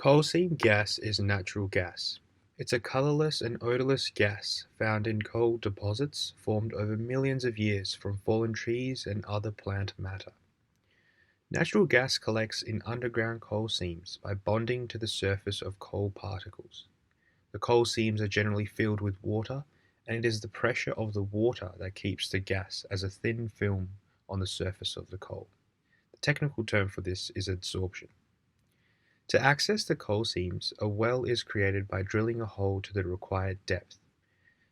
Coal seam gas is natural gas. It's a colorless and odorless gas found in coal deposits formed over millions of years from fallen trees and other plant matter. Natural gas collects in underground coal seams by bonding to the surface of coal particles. The coal seams are generally filled with water, and it is the pressure of the water that keeps the gas as a thin film on the surface of the coal. The technical term for this is adsorption. To access the coal seams, a well is created by drilling a hole to the required depth.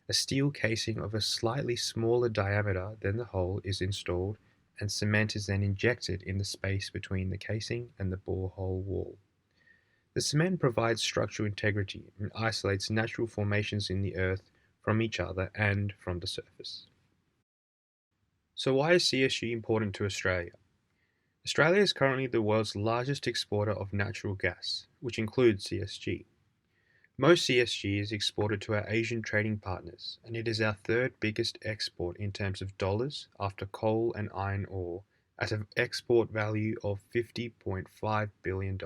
A steel casing of a slightly smaller diameter than the hole is installed, and cement is then injected in the space between the casing and the borehole wall. The cement provides structural integrity and isolates natural formations in the earth from each other and from the surface. So why is CSG important to Australia? Australia is currently the world's largest exporter of natural gas, which includes CSG. Most CSG is exported to our Asian trading partners, and it is our third biggest export in terms of dollars after coal and iron ore, at an export value of $50.5 billion.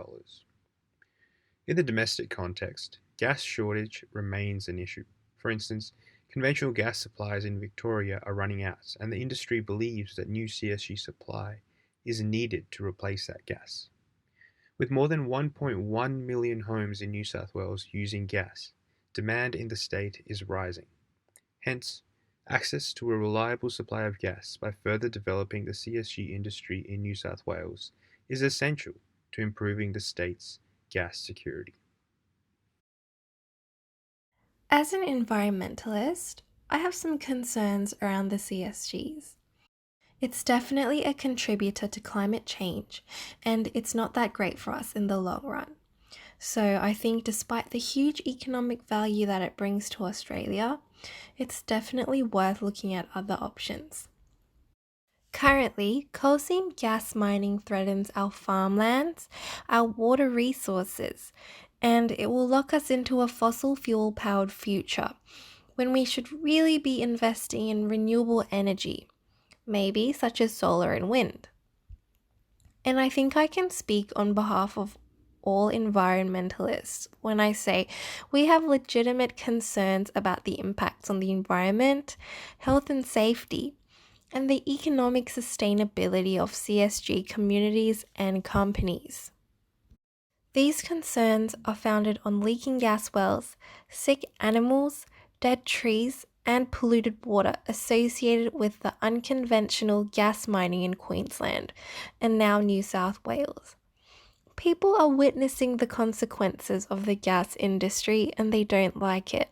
In the domestic context, gas shortage remains an issue. For instance, conventional gas supplies in Victoria are running out, and the industry believes that new CSG supply is needed to replace that gas. With more than 1.1 million homes in New South Wales using gas, demand in the state is rising. Hence, access to a reliable supply of gas by further developing the CSG industry in New South Wales is essential to improving the state's gas security. As an environmentalist, I have some concerns around the CSGs. It's definitely a contributor to climate change, and it's not that great for us in the long run. So I think despite the huge economic value that it brings to Australia, it's definitely worth looking at other options. Currently, coal seam gas mining threatens our farmlands, our water resources, and it will lock us into a fossil fuel powered future when we should really be investing in renewable energy, maybe such as solar and wind. And I think I can speak on behalf of all environmentalists when I say we have legitimate concerns about the impacts on the environment, health and safety, and the economic sustainability of CSG communities and companies. These concerns are founded on leaking gas wells, sick animals, dead trees, and polluted water associated with the unconventional gas mining in Queensland and now New South Wales. People are witnessing the consequences of the gas industry and they don't like it.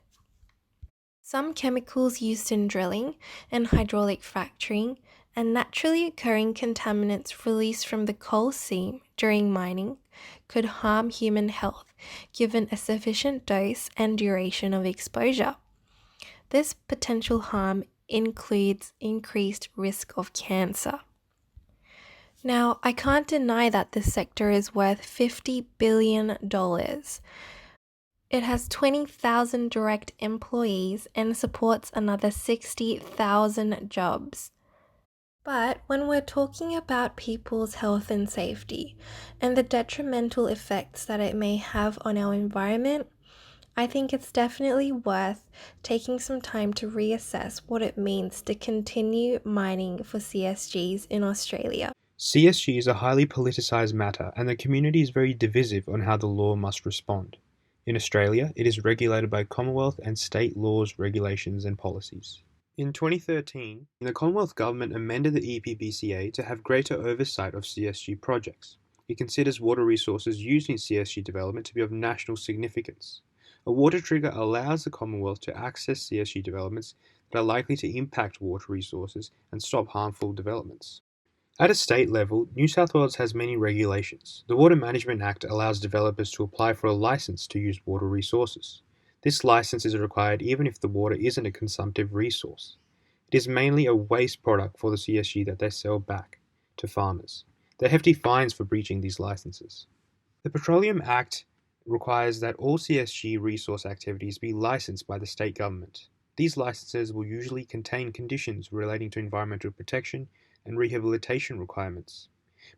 Some chemicals used in drilling and hydraulic fracturing and naturally occurring contaminants released from the coal seam during mining could harm human health given a sufficient dose and duration of exposure. This potential harm includes increased risk of cancer. Now, I can't deny that this sector is worth $50 billion. It has 20,000 direct employees and supports another 60,000 jobs. But when we're talking about people's health and safety and the detrimental effects that it may have on our environment, I think it's definitely worth taking some time to reassess what it means to continue mining for CSGs in Australia. CSG is a highly politicised matter, and the community is very divisive on how the law must respond. In Australia, it is regulated by Commonwealth and state laws, regulations, and policies. In 2013, the Commonwealth Government amended the EPBCA to have greater oversight of CSG projects. It considers water resources used in CSG development to be of national significance. A water trigger allows the Commonwealth to access CSG developments that are likely to impact water resources and stop harmful developments. At a state level, New South Wales has many regulations. The Water Management Act allows developers to apply for a licence to use water resources. This licence is required even if the water isn't a consumptive resource. It is mainly a waste product for the CSG that they sell back to farmers. There are hefty fines for breaching these licenses. The Petroleum Act requires that all CSG resource activities be licensed by the state government. These licenses will usually contain conditions relating to environmental protection and rehabilitation requirements.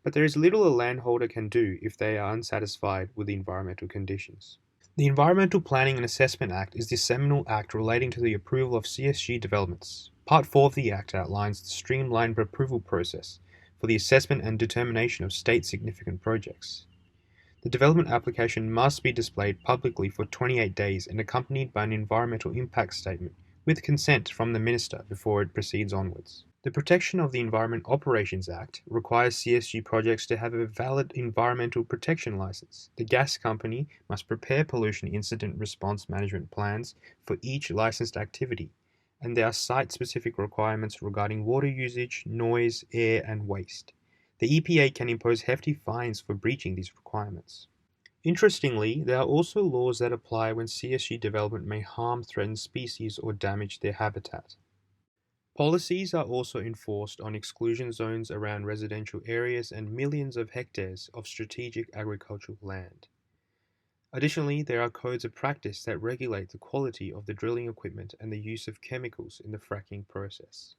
but there is little a landholder can do if they are unsatisfied with the environmental conditions. The Environmental Planning and Assessment Act is the seminal act relating to the approval of CSG developments. Part 4 of the Act outlines the streamlined approval process for the assessment and determination of state significant projects. The development application must be displayed publicly for 28 days and accompanied by an environmental impact statement with consent from the minister before it proceeds onwards. The Protection of the Environment Operations Act requires CSG projects to have a valid environmental protection license. The gas company must prepare pollution incident response management plans for each licensed activity, and there are site-specific requirements regarding water usage, noise, air, and waste. The EPA can impose hefty fines for breaching these requirements. Interestingly, there are also laws that apply when CSG development may harm threatened species or damage their habitat. Policies are also enforced on exclusion zones around residential areas and millions of hectares of strategic agricultural land. Additionally, there are codes of practice that regulate the quality of the drilling equipment and the use of chemicals in the fracking process.